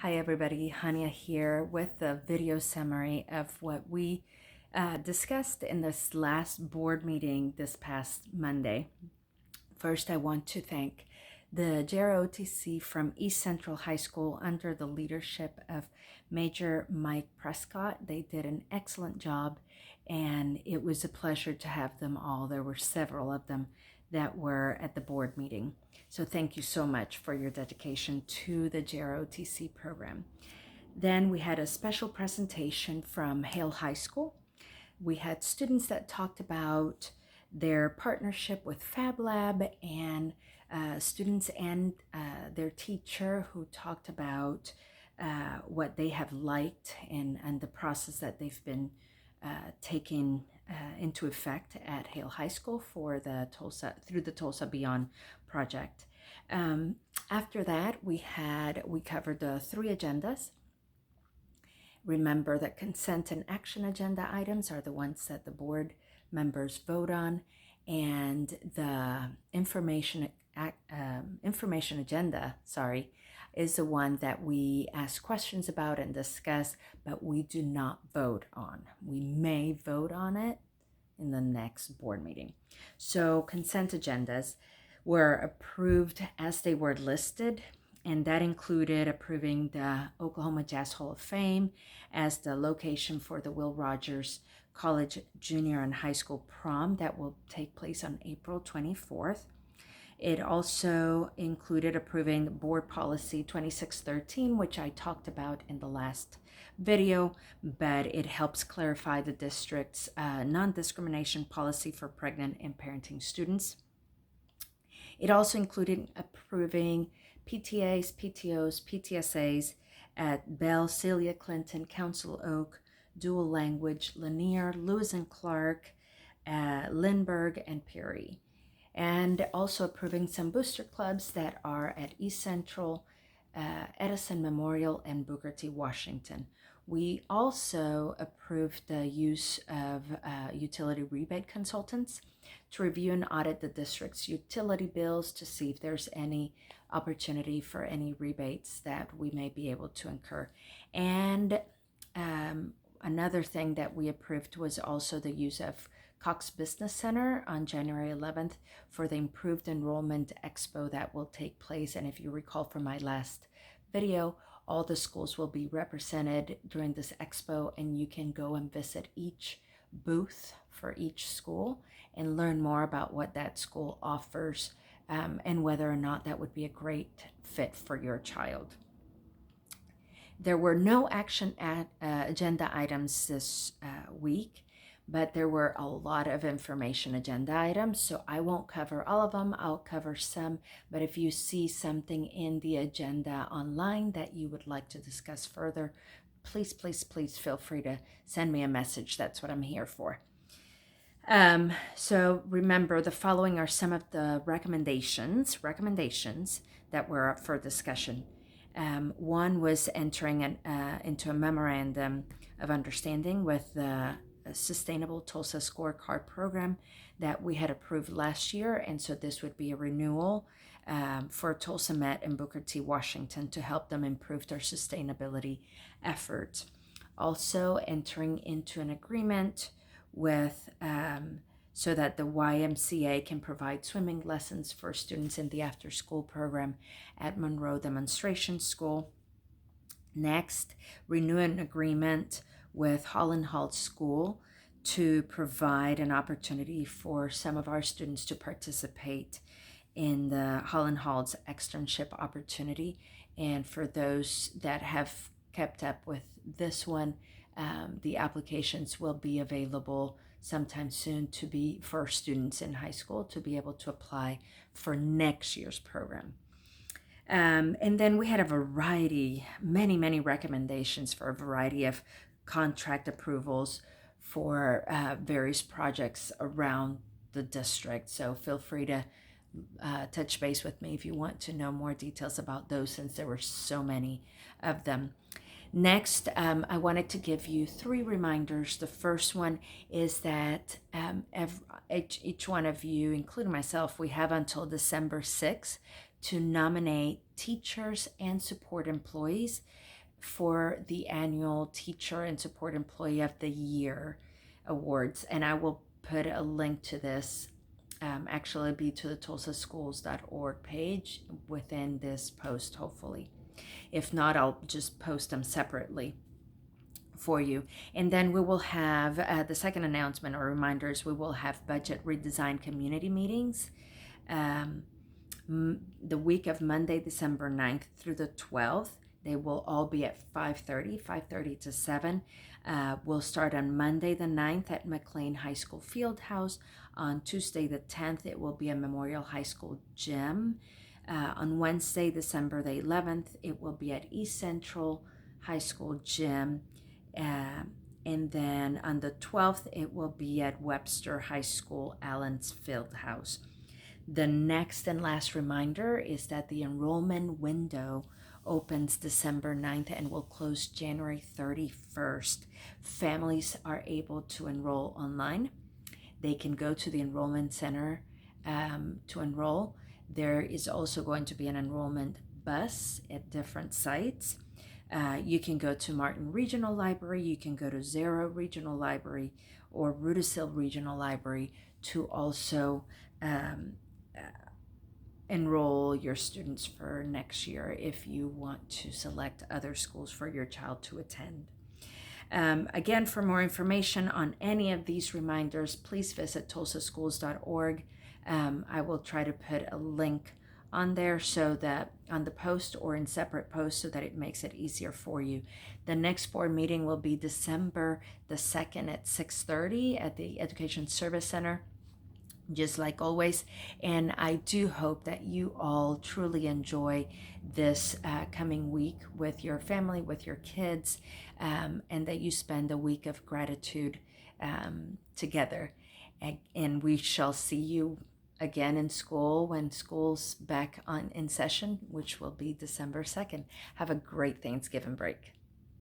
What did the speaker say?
Hi everybody, Hania here with the video summary of what we discussed in this last board meeting this past Monday. First, I want to thank the JROTC from East Central High School under the leadership of Major Mike Prescott. They did an excellent job and it was a pleasure to have them all. There were several of them that were at the board meeting. So thank you so much for your dedication to the JROTC program. Then we had a special presentation from Hale High School. We had students that talked about their partnership with Fab Lab and students and their teacher who talked about what they have liked and the process that they've been taking into effect at Hale High School for the through the Tulsa Beyond project. After that, we covered the 3 agendas. Remember that consent and action agenda items are the ones that the board members vote on, and the information agenda, is the one that we ask questions about and discuss, but we do not vote on. We may vote on it in the next board meeting. So consent agendas were approved as they were listed, and that included approving the Oklahoma Jazz Hall of Fame as the location for the Will Rogers College Junior and High School Prom that will take place on April 24th. It also included approving Board Policy 2613, which I talked about in the last video, but it helps clarify the district's non-discrimination policy for pregnant and parenting students. It also included approving PTAs, PTOs, PTSAs at Bell, Celia Clinton, Council Oak, Dual Language, Lanier, Lewis and Clark, Lindbergh, and Perry. And also approving some booster clubs that are at East Central, Edison Memorial, and Booker T. Washington. We also approved the use of utility rebate consultants to review and audit the district's utility bills to see if there's any opportunity for any rebates that we may be able to incur. And another thing that we approved was also the use of Cox Business Center on January 11th for the Improved Enrollment Expo that will take place. And if you recall from my last video, all the schools will be represented during this expo, and you can go and visit each booth for each school and learn more about what that school offers and whether or not that would be a great fit for your child. There were no action agenda items this week, but there were a lot of information agenda items, so I won't cover all of them. I'll cover some, but if you see something in the agenda online that you would like to discuss further, please feel free to send me a message. That's what I'm here for. So remember, the following are some of the recommendations that were up for discussion. One was entering into a memorandum of understanding with the Sustainable Tulsa Scorecard program that we had approved last year, and so this would be a renewal for Tulsa Met and Booker T. Washington to help them improve their sustainability efforts. Also entering into an agreement with so that the YMCA can provide swimming lessons for students in the after-school program at Monroe Demonstration School. Next, renew an agreement with Holland Hall School to provide an opportunity for some of our students to participate in the Holland Hall's externship opportunity. And for those that have kept up with this one, the applications will be available sometime soon for students in high school to be able to apply for next year's program. And then we had a variety, many recommendations for a variety of contract approvals for various projects around the district. So feel free to touch base with me if you want to know more details about those, since there were so many of them. Next, I wanted to give you 3 reminders. The first one is that each one of you, including myself, we have until December 6th to nominate teachers and support employees for the annual Teacher and Support Employee of the Year awards. And I will put a link to this. Actually, it'll be to the tulsaschools.org page within this post, hopefully. If not, I'll just post them separately for you. And then we will have the second announcement or reminders. We will have budget redesign community meetings the week of Monday, December 9th through the 12th. They will all be at 5:30 to 7. We'll start on Monday the 9th at McLean High School Fieldhouse. On Tuesday the 10th, it will be at Memorial High School Gym. On Wednesday, December the 11th, it will be at East Central High School Gym. And then on the 12th, it will be at Webster High School Allen's Fieldhouse. The next and last reminder is that the enrollment window opens December 9th and will close January 31st. Families are able to enroll online. They can go to the enrollment center to enroll. There is also going to be an enrollment bus at different sites. You can go to Martin Regional Library, you can go to Zero Regional Library or Rudisill Regional Library to also enroll your students for next year if you want to select other schools for your child to attend. Again, for more information on any of these reminders, please visit tulsaschools.org. I will try to put a link on there so that on the post or in separate posts so that it makes it easier for you. The next board meeting will be December the 2nd at 6:30 at the Education Service Center, just like always. And I do hope that you all truly enjoy this coming week with your family, with your kids, and that you spend a week of gratitude together. And we shall see you again in school when school's back in session, which will be December 2nd. Have a great Thanksgiving break.